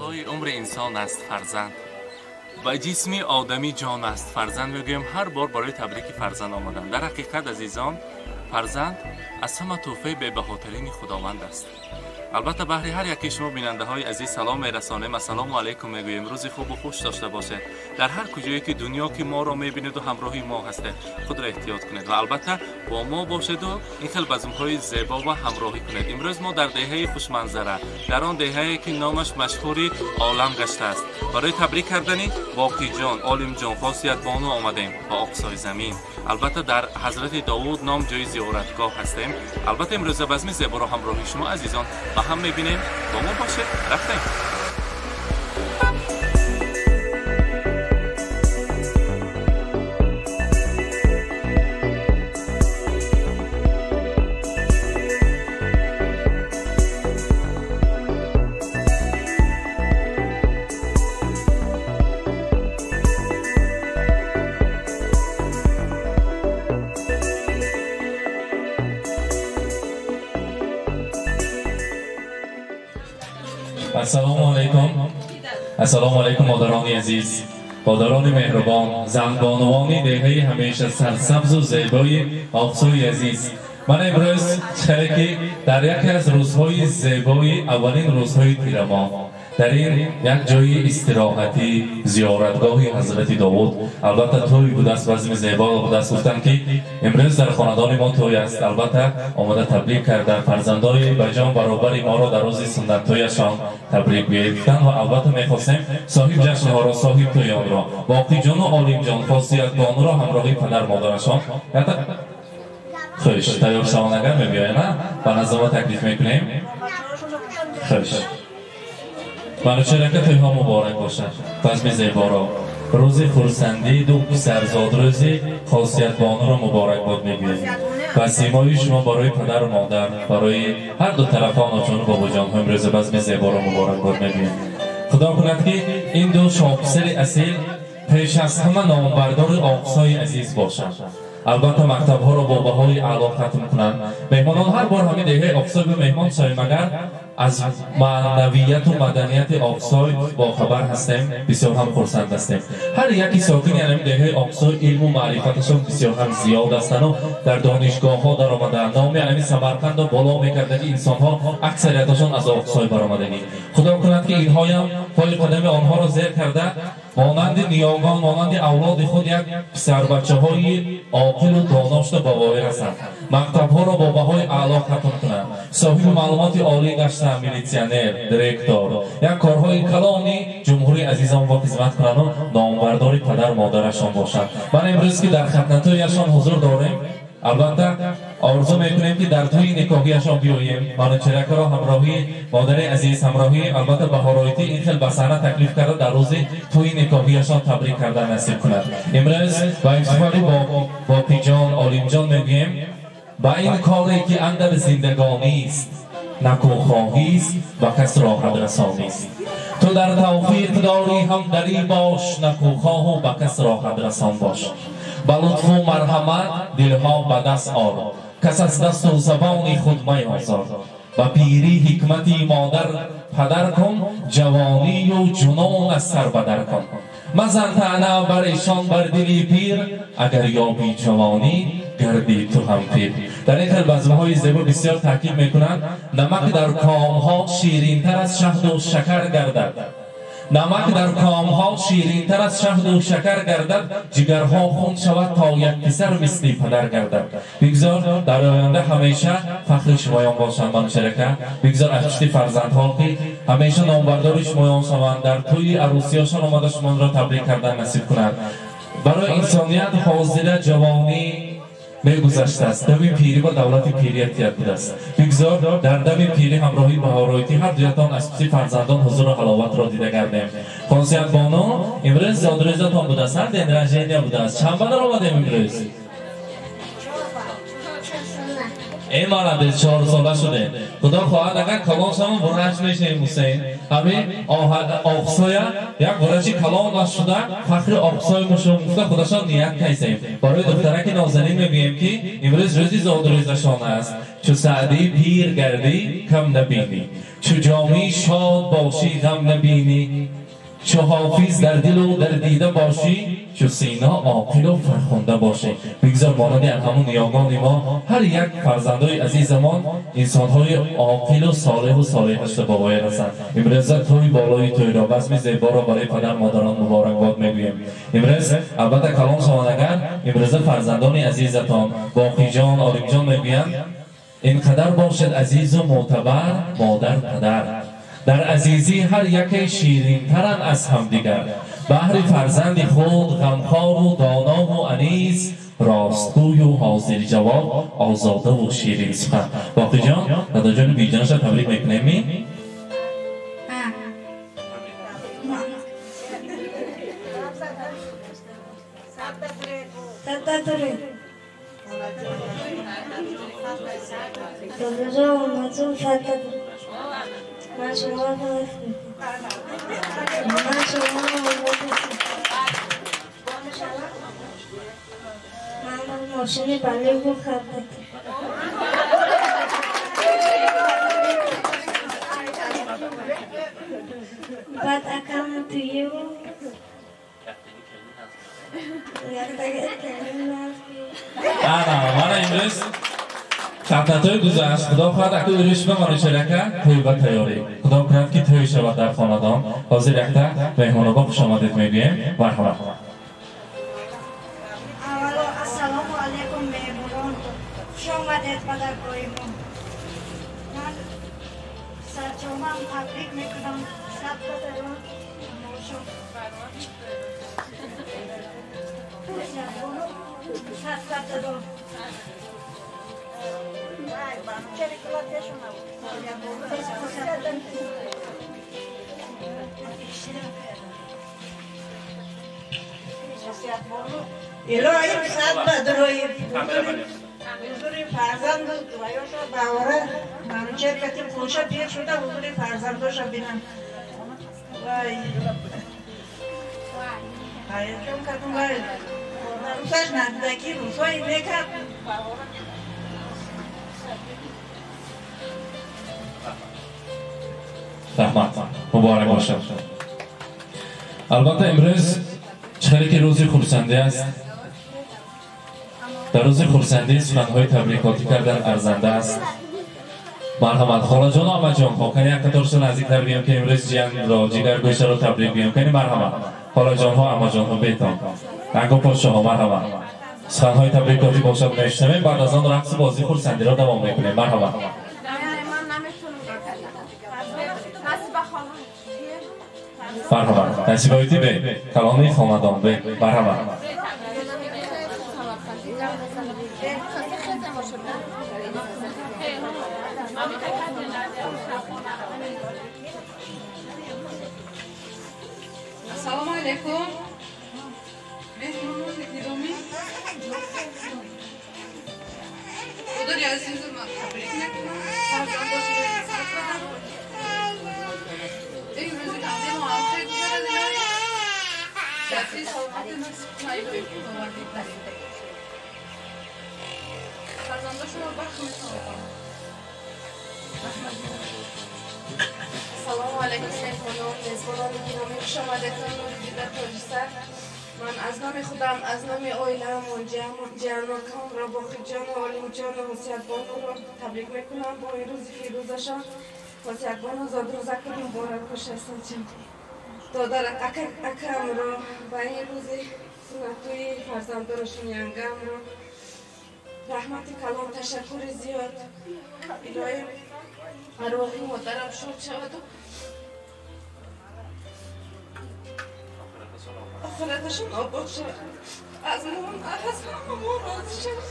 بهای عمر انسان است فرزند. و جسم آدمی جان است فرزند. میگویم هر بار برای تبریک فرزند آمدن. در حقیقت عزیزان فرزند از همه تحفه به بهاترین خداوند است. البته بهر هر یکی شما بیننده های عزیز سلام میرسانیم. السلام علیکم میگویم. روز خوب و خوش داشته باشید. در هر کجایی که دنیا که ما را میبینید و همراهی ما هستید خود را احتیاط کنید و البته با ما باشید و این خیلی بزم های زیبا و همراهی کنید. امروز ما در دهه خوشمنظره، در آن دهه‌ای که نامش مشهوری عالم گشته است، برای تبریک کردنی باقی جان، عالم جان، خاصیت بانو آمدیم با اقصای زمین. البته در حضرت داوود نام جای زیارتگاه هستیم. البته امروز بزم زیبا را همراهی شما عزیزان با هم میبینیم. با ما باشید. رفتیم. السلام علیکم مادران عزیز، مادران مهربان، زنبانوان دهه همیشه سرسبز و زیبای اقصای عزیز. من امروز که در یکی از روزهای زیبای اولین روزهای تیر ماه در این یک جای استراحتی زیارتگاه حضرت داوود، البته توی بوده است، بزم زیبا بوده است. گفتن که امروز در خاندان ما توی است. البته آمده تبریک کرده فرزندای بجان برابر ما را در روز سنت تویشان تبریک بیایید و البته میخواستیم صاحب جشن ها را، صاحب تویان را، باقی جان و عالم جان، خاصیت بانو را همراهی پدر مادرشان خوش تیار شوانگر میبیاید نه به نظام تکلیف میکنیم. خوش منوچهره که توی ها مبارک باشد. بزم زیبا را روز خورسندی دو پسرزاد روز خاصیت بانو را مبارک باد میگوییم و سیمای شما برای پدر و مادر، برای هر دو طرفان آجان و بابا جان هم روز بزم زیبا را مبارک باد میگوییم. خدا کند که این دو شاپسر اصیل پیش از همه نامبردار اقصای عزیز باشند. البته مکتب ها را با بهای اعلی ختم کنند. مهمانان هر بار همین دهه اقصای به مهمان شویم اگر از معنویت و مدنیت اقصای با خبر هستیم، بسیار هم خرسند هستیم. هر یکی ساکن یعنی دهه اقصای علم و معرفتشون بسیار هم زیاد هستند و در دانشگاه ها در آمدند. نام یعنی سمرقند و بالا میکردگی انسان ها اکثریتشون از اقصای برآمدگی. خدا کند که اینها هم پای قدم آنها را زیر کرده مانند نیاگان، مانند اولاد خود یک پسر بچه های عاقل و دانش و باور هستند. مکتب ها را با بهای اعلی ختم کنند. صاحب معلومات عالی گشتند، میلیسیونر، دیرکتور، یک کارهای کلانی جمهوری عزیزان با خدمت کنند و نامبردار پدر مادرشان باشند. من امروز که در خدمتشان حضور داریم، البته آرزو میکنیم که در توی نکاحیشان بیاییم. منوچهره را همراهی مادر عزیز، همراهی البته بهارایتی این خیلی بسانه تکلیف کرده در روز توی نکاحیشان تبریک کردن نصیب کند. امروز با افتخاری با پیجان عالم جان میگیم با این کاری که اندر زندگانی است نکوخواهی است و کس را حدرسانی است. تو در توفیق داری هم دری باش، نکوخواه و به کس را حدرسان باش. با لطف و مرحمت دلها به دست آر، کس از دست و زبان خود میازار. و پیری حکمتی مادر پدر کن، جوانی و جنون از سر بدر کن. مزن طعنه بر ایشان بر دلی پیر، اگر یابی جوانی گردی تو هم پیر. در این بزمه های زیبا بسیار تاکید میکنند نمک در کام ها شیرین تر از شهد و شکر گردد. نمک در کام ها شیرین تر از شهد و شکر گردد. جگرها خون شود تا یک پسر مثل پدر گردد. بگذار در آینده همیشه فخر شمایان باشند. منوچهره بگذار اشتی فرزندها که همیشه نامبردار شمایان شوند، در توی عروسیاشان آمده شما را تبریک کردن نصیب کنند. برای انسانیت حاضر جوانی میگذشته است. دم پیری با دولت پیری احتیاط بوده است. بگذار در دم پیری همراهی بهارایتی هر دویتان از فرزندان حضور و حلاوت را دیده گردیم. خاصیت بانو امروز زادروزتان بوده است. هر دین رنجینی بوده است. چند بدر آمدیم امروز؟ این مانده 4 ساله شده. خدا خواهد اگر کلان شما برنش میشیم حسین همین اقصای یک برنشی کلان شده فخر اقصای مشون گفته خودشان نیت کیسیم. برای دخترک نازنین میگوییم که امروز روزی زادروزشان است. چو سعدی پیر گردی کم نبینی، چو جامی شاد باشی غم نبینی، چو حافظ در دل و در دیده باشی، چو سینا عاقل و فرخنده باشی. بگذار مانند همون نیاگان ما هر یک فرزندای عزیزمان انسانهای عاقل و صالح هست با باید هستند. امروز توی بالای توی را بزم زیبا را برای پدر مادران مبارکباد میگوییم. امروز البته کلام شمانگر امروز فرزندان عزیزتان باقی جان عالم جان میگویند اینقدر باشد عزیز و معتبر مادر پدر، در عزیزی هر یک شیرین ترن از همدیگر، بهر فرزند خود غمخوار و دانا و انیس، راستگوی و حاضر جواب آزاده و شیرین سخن. باقی جان دادا جان بیجانش را تبریک میکنیم. من شما رو من ماشین بله رو خرده بعد اکم تویه رو من امروز خطنتای گذشت خدا خواهد اکو دروش بمانه چرکه توی و تیاری خدا کرد که توی شود در خاندان حاضر اکتا مهمان با خوش آمدید میگویم. مرحبا. السلام علیکم مهمونان، خوش آمدید به درگاه ما. من سرچوبم تبریک میکنم صد بدران صد بدران الهی صد بدروی حضور فرزند دویاشا باوره من شرکتی پوشا پیر شده حضور فرزنداشا بینم وای چون کدوم وای روزش ندیدکی روزهایی میکرد رحمت مبارک باشد. البته امروز چخیری که روزی خورسندی است، در روز خورسندی سخنهای تبریکاتی کردن ارزنده است. مرحمت خاله جان و عمه جان ها کنی یک قطارشون نزدیکتر بیام که امروز جیان را جگر گوشه را تبریک بیام کنی. مرحمت خاله جان ها عمه جان ها بیتان رنگا پاشا ها. مرحمت سخنهای تبریکاتی باشد میشنویم، بعد از آن رقص بازی خورسندی را دوام میکنیم. مرحبا. مرحبا نصیبایتی به کلامی خاندان به. مرحبا. السلام علیکم مهمانان گرامی، خدای عزیز من تبریک میکنم. این روز قبلی موفق بودید شخصی صحبت نصیب فرزنده شما بخش میکنم. سلام علیکم مهمانان میزبانان گرامی، خوش آمدید در تاجیکستان. من از نام خودم، از نام عائله‌ام و جانکام را باقی جان و عالم جان و حسیت بانو را تبریک میکنم با این روزی فیروزشان. حسیت بانو زاد روزک مبارک باشه سنجم. دادر اکم را با این روزی سنتوی فرزندانشون ینگم را رحمت کلام تشکر زیاد الهی ارواحی مادرم شاد شود و آخرتشون آباد شد. از مامان راضی شد.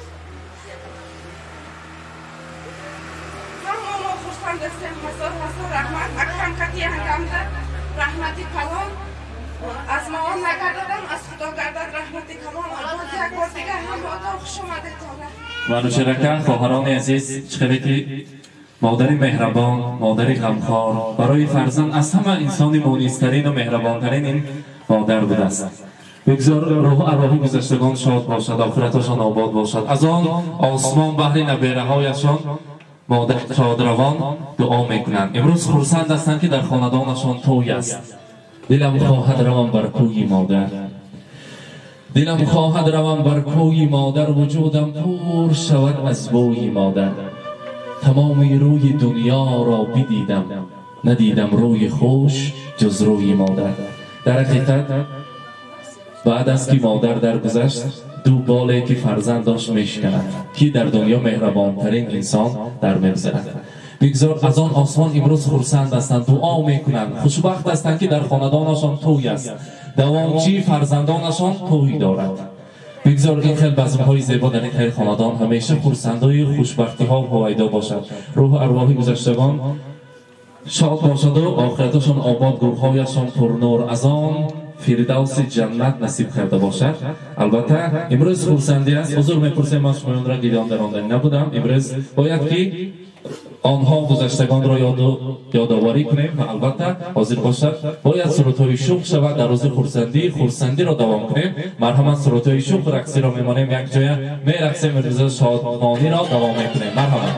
همه ما خورسند هستیم. هزار رحمت اکرم کتی هنگام ده رحمتی کلام از مامان نگرددم، از خدا گردد رحمتی کلام. باز یک بار دیگه هم اتاق خوش آمده تانه منوچرکه خواهران عزیز، چخیلی که مادری مهربان، مادری غمخوار برای فرزند از همه انسانی مونیسترین و مهربانترین این مادر بوده است. بگذار روح ارواح گذشتگان شاد باشد، آخرتشان آباد باشد. از آن آسمان بحر نبیره هایشان مادر شادروان دعا میکنند. امروز خرسند هستند که در خاندانشان توی است. دلم خواهد روم بر کوی مادر، دلم خواهد روم بر کوی مادر، وجودم پر شود از بوی مادر. تمام روی دنیا را بدیدم، ندیدم روی خوش جز روی مادر. در حقیقت بعد از که مادر درگذشت، دو باله که فرزند داشت میشکند که در دنیا مهربانترین انسان در میگذرد. بگذار از آن آسمان امروز خرسند هستند، دعا میکنند، خوشبخت هستند که در خاندانشان توی است، دوامچی فرزندانشان توی دارد. بگذار این خیلی بزم‌های زیبا در این خیلی خاندان همیشه خرسندی خوشبختی ها پایدار باشد. روح ارواح گذشتگان شاد باشد و آخرتشان آباد، گروه‌هایشان پرنور از آن فردوس جنت نصیب کرده باشد. البته امروز خرسندی است. حضور میپرسیم، من شما را گیران دراندنی نبودم. امروز باید که آنها گذشتگان را یادآوری کنیم و البته حاضر باشد. باید سرودهای شوق شود در روز خرسندی را دوام کنیم. مرحمت سرودهای شوق رقصی را میمانیم یک جای میرقصیم، روز شادمانی را دوام میکنیم. مرحمت.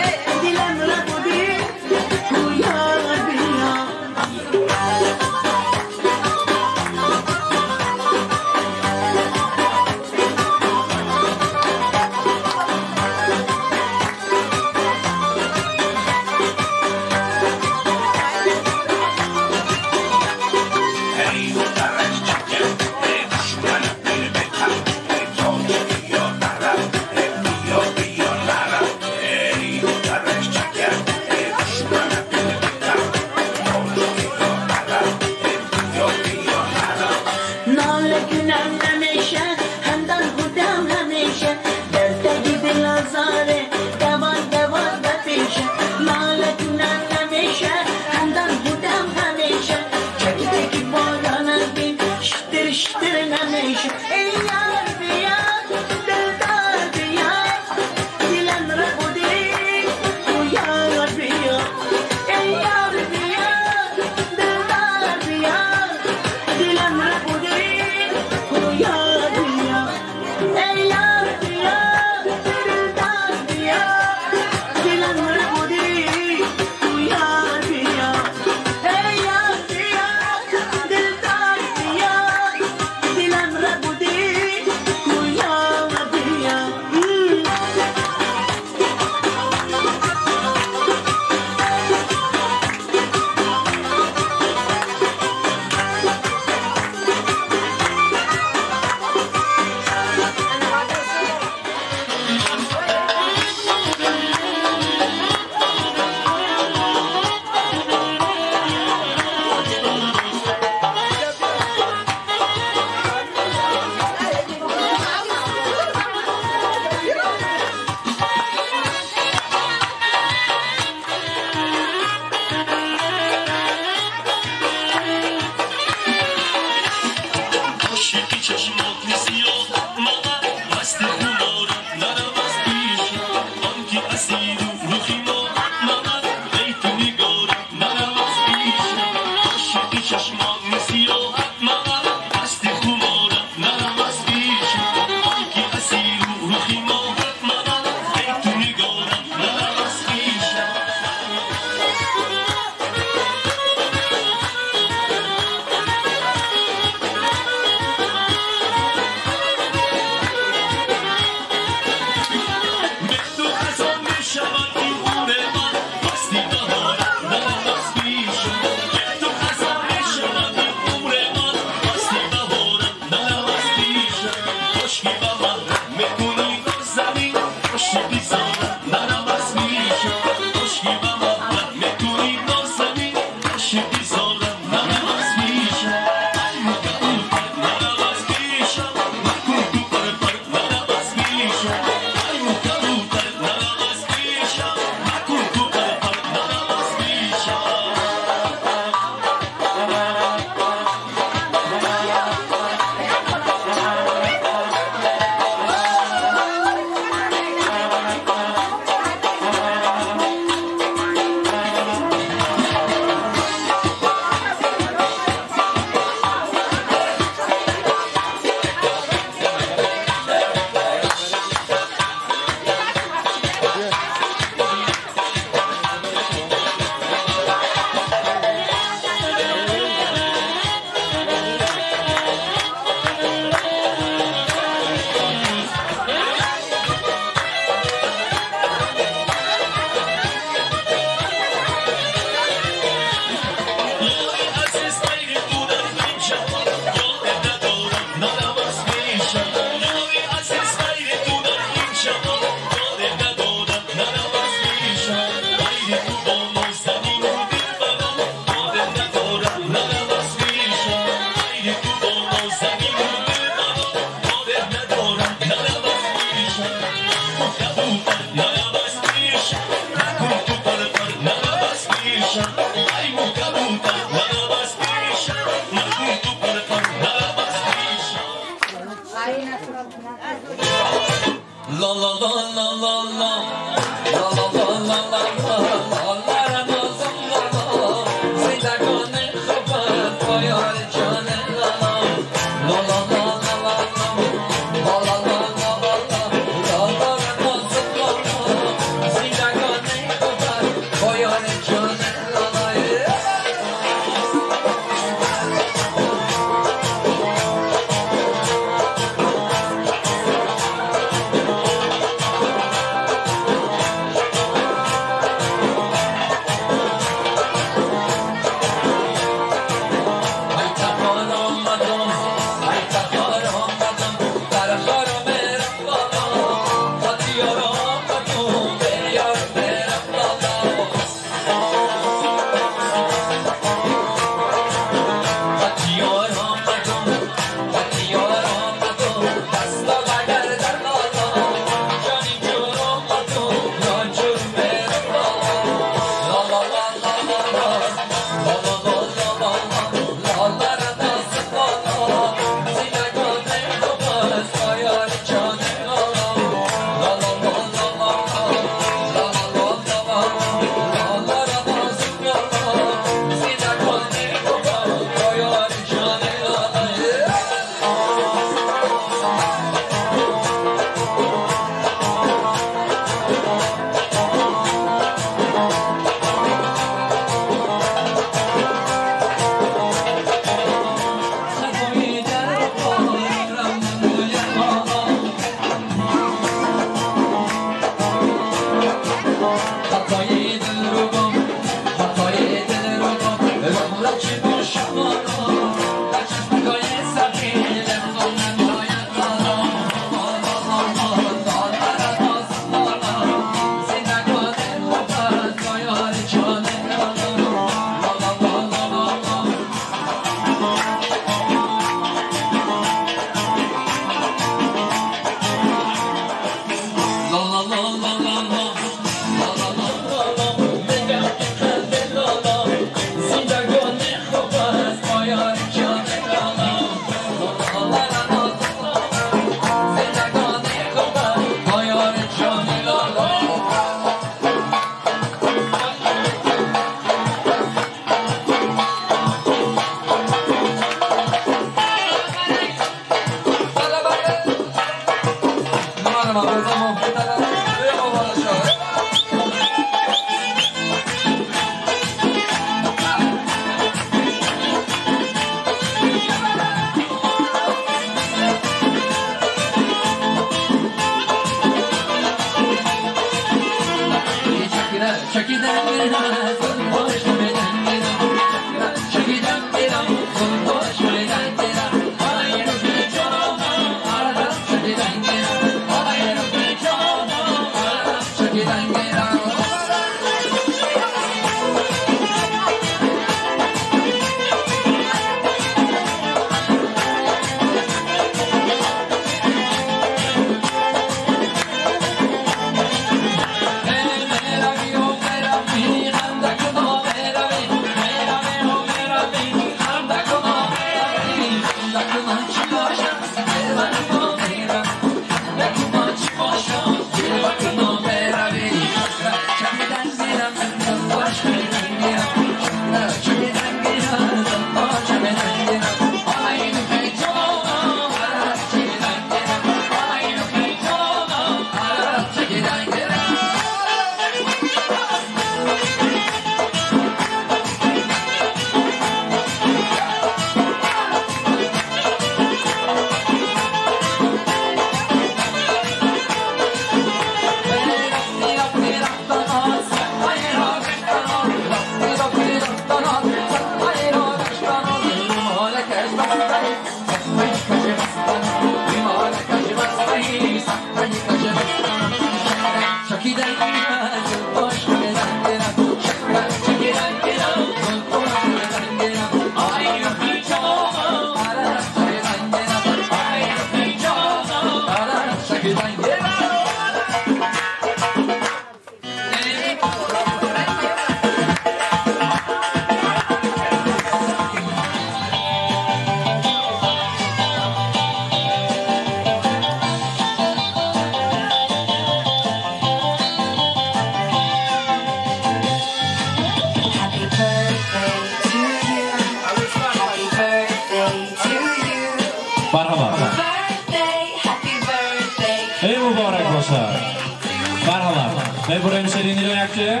بریم شیرینی رو یکجه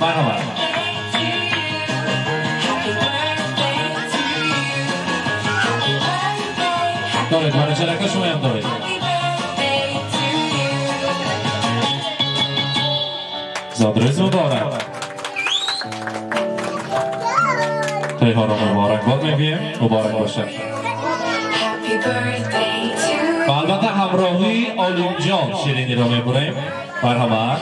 مرحبا دارید برای چرکه شما هم دارید زادروز مبارک تیها رو مبارک باد میگیم مبارک باشه و البته همراهی آلوم جان شیرینی رو میبریم مرحبا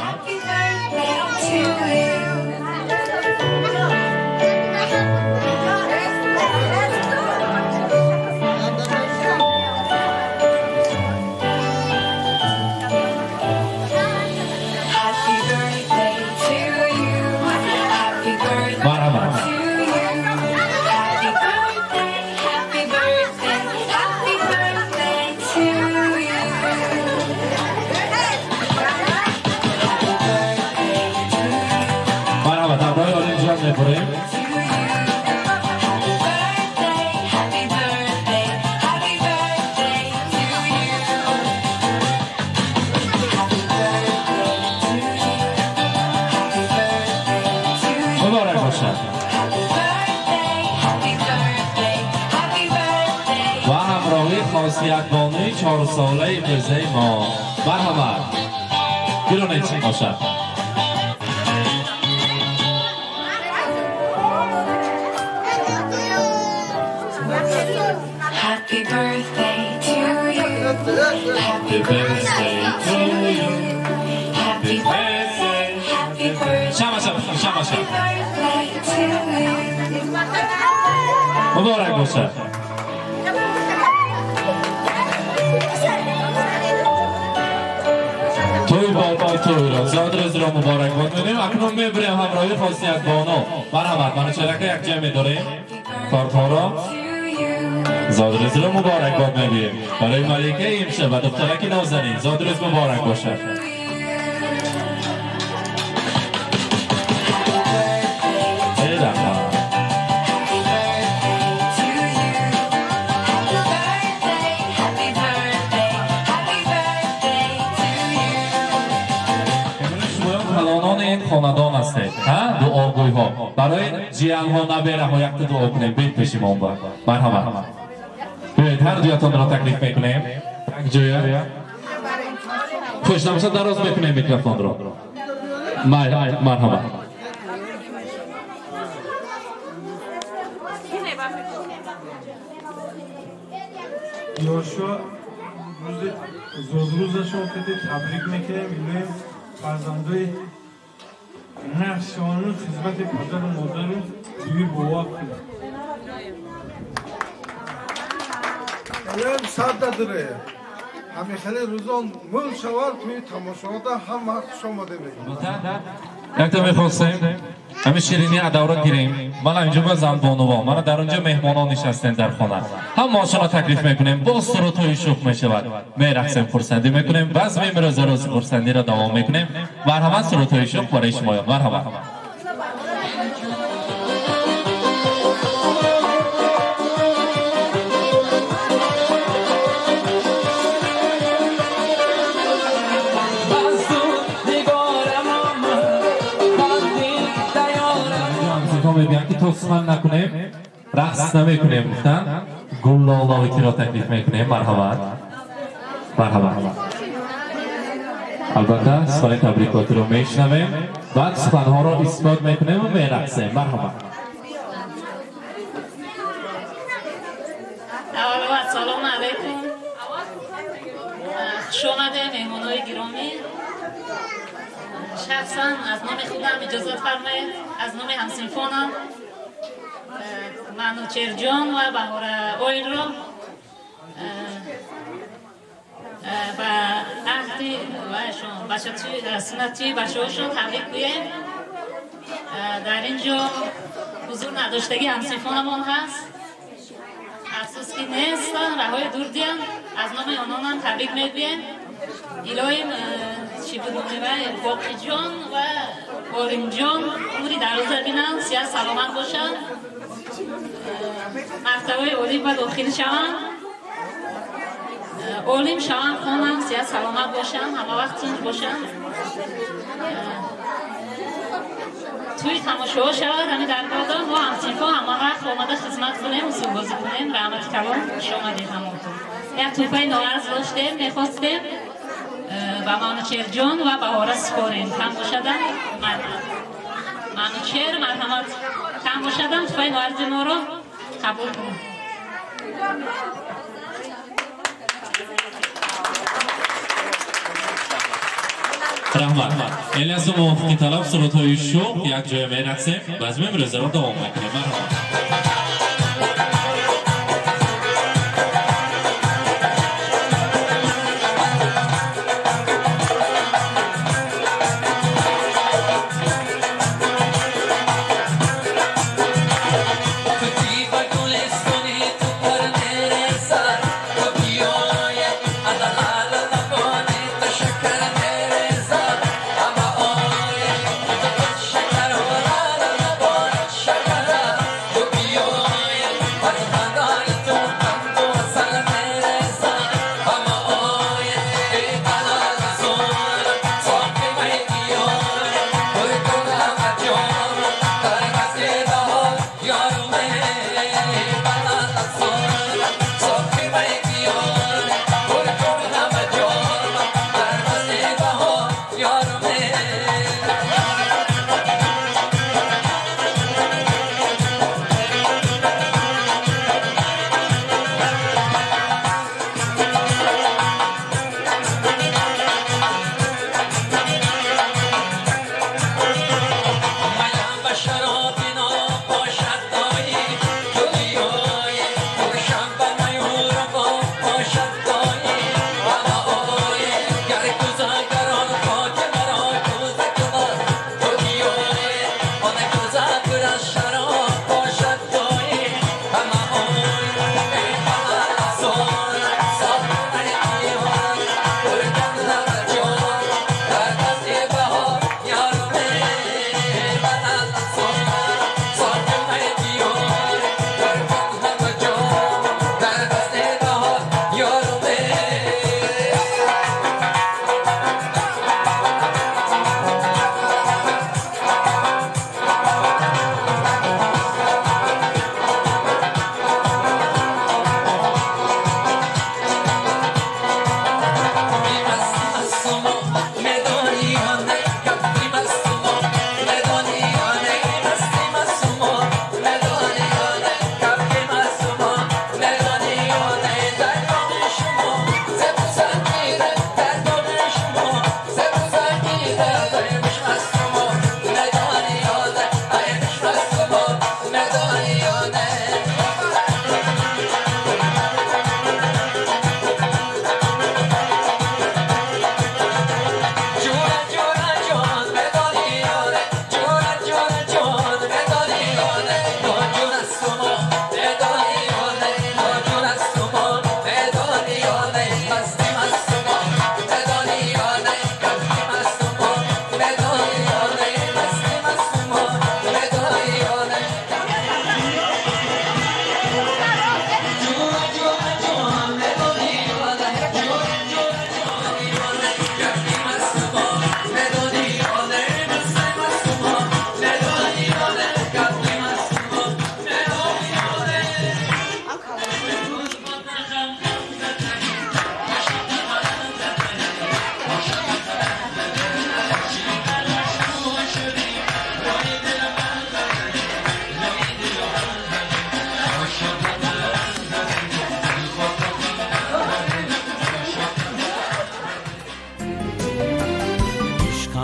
خاصیت‌بانوی 4 ساله برزه ما مرحبا گرانه چی باشد Happy birthday to you Happy birthday to you Happy birthday Happy birthday شما Happy birthday to you مبارک باشد توی بابای توی را زادروز را مبارک باد میدیم اکنون میبریم همراهی خاصیت بانو مرحمت منو چرکه یک جمعی داریم کارتها را زادروز را مبارک باد میدیم برای ملیکه ایمشه و دخترکی نازنین زادروز مبارک باشد خاندان هستید دعاگوی ها برای جیان ها نبیره ها یک دعا کنیم بید پیشیم اون با مرحبا بیایید هر جایتان را تکلیف میکنیم یک جایه خوش نباشد دراز میکنیم میکروفون را مرحبا یاشا زادروزشون که تبریک میکنیم فرزندای نفسانو خدمت پدر و مادر توی بوا کنه الان سرده داره همه خیلی روزان مل شوار توی تماشادا هم وقت شما ده میگم یک تا میخواستیم همه شیرینی ادورات گیریم من اینجا با زن بانوان من در اونجا مهمانان نشستیم در خانه هم ماشانا تکلیف میکنیم باز سر توی شوخ میشود میرقصیم فرسندی میکنیم باز میمروز روز فرسندی را دوام میکنیم مرحبا سر توی شوخ برای شما مرحبا میگن که توصیف نکنیم رقص نمیکنیم گفتن گلالاویتی را تکلیف میکنیم مرحبا مرحبا البته سوال تبریکاتی رو میشنویم بعد سخنها را اثبات میکنیم و میرقصیم مرحبا سلام علیکم خوش آمده مهمانای گرامی شخصا از نام خودم اجازه فرمایید از نام همسینفونم منوچهر جان و بهار اویل رو و عهدی و سنتی بچه‌هاشون تبریک بگیم. در اینجا حضور نداشتگی همسینفونمون هست، افسوس که نیستن، رهای دور دیان. از نام آنان هم تبریک میگیم. ایلایم چی بدونه و باقی جان و باریم جان عمری دراز بینن، سیاه سلامت باشن، مرتبه علیم و داخل شوند، علیم شوند خونم، سیاه سلامت باشن، همه وقت تینج باشن. توی تماشاها شود همی در بادان ما همسینفا همه وقت آمده خدمت کنیم و سوگازی کنیم. رحمت کلام خوش آمدید همونتون. یک توفه نوعرض داشتیم میخواستیم و منوچهر جان و بهاره سپاریم. کم باشدن منوچهر مرحمت کم باشدن توفه نوعرض ما رو قبول کنیم. رحمت الیاس موافقی طلب سرودهای شوق یک جای می رقصیم بزمیم رزه رو دوام میکنیم. مرحبا.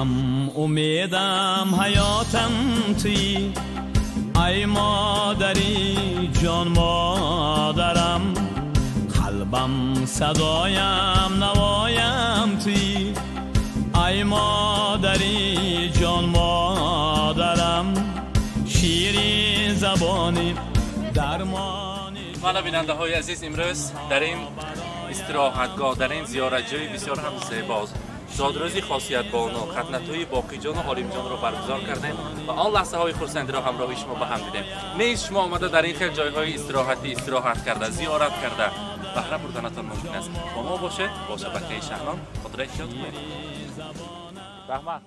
تنم امیدم حیاتم توی ای مادری جان مادرم قلبم صدایم نوایم توی ای مادری جان مادرم شیرین زبانی درمانی. حالا بیننده های عزیز امروز در این استراحتگاه در این زیارتجوی بسیار هم زیباست زادروزی خاصیت بانو خدمت‌های باقی جان و حالیم جان رو برگزار کردیم و آن لحظه های خرسندی را همراه شما به هم دیدیم. نیز شما آمده در این خیلی جای‌های استراحت کرده زیارت کرده بهره بردنتان ممکن است. با ما باشه با شبکه شهران خاطر احتیاط کنید. بهمن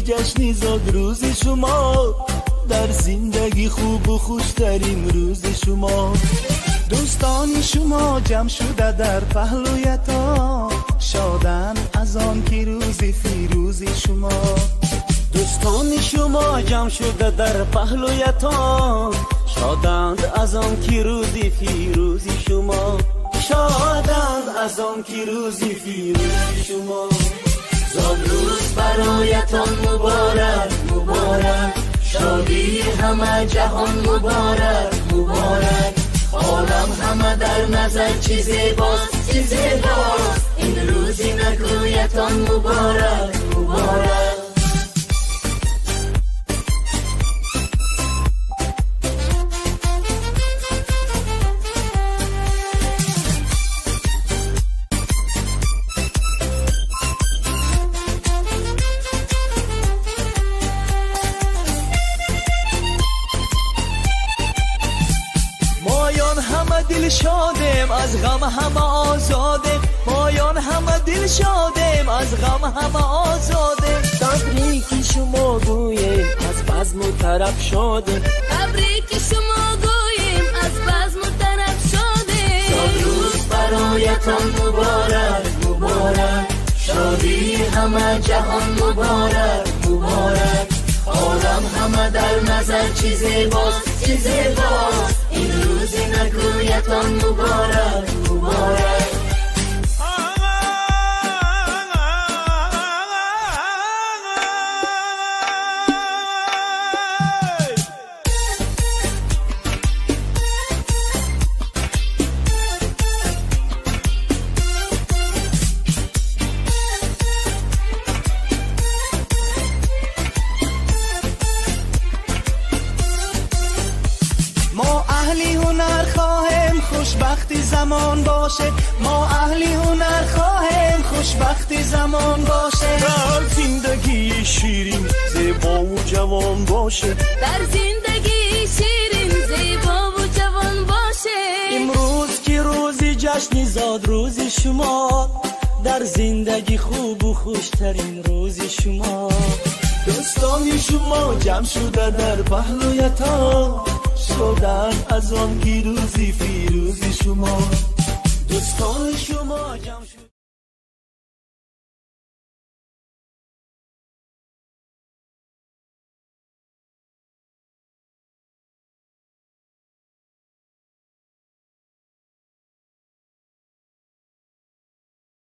جشنی زاد روز شما در زندگی خوب و خوشترین روز شما دوستان شما جمع شده در پهلویتان شادن از آن که روز فیروز شما دوستان شما جمع شده در پهلویتان شادند از آن که روز فیروز شما شادند از آن که روز فیروز شما زادروز برایتان مبارک مبارک شادی همه جهان مبارک مبارک عالم همه در نظر چی زیباست چی زیباست این روزی نگویتان مبارک مبارک. دل شادیم از غم همه آزادیم مایان همه دل شادیم از غم همه آزادیم تبریک شما گوییم از بزم و طرب شادیم تبریک شما گوییم از بزم و طرب شادیم زادروز برایتان مبارک مبارک شادی همه جهان مبارک مبارک عالم همه در نظر چی زیباست چی زیباست این روزی نگویتان مبارک مبارک. خوشبختی زمان باشه ما اهلی هنر خواهیم خوشبختی زمان باشه در زندگی شیرین زیبا و جوان باشه در زندگی شیرین زیبا و جوان باشه امروز که روزی جشنی زاد روز شما در زندگی خوب و خوشترین روز شما دوستان شما جمع شده در پهلویتان شدن از آن که روزی فیروز شما دوستان شما جمع شده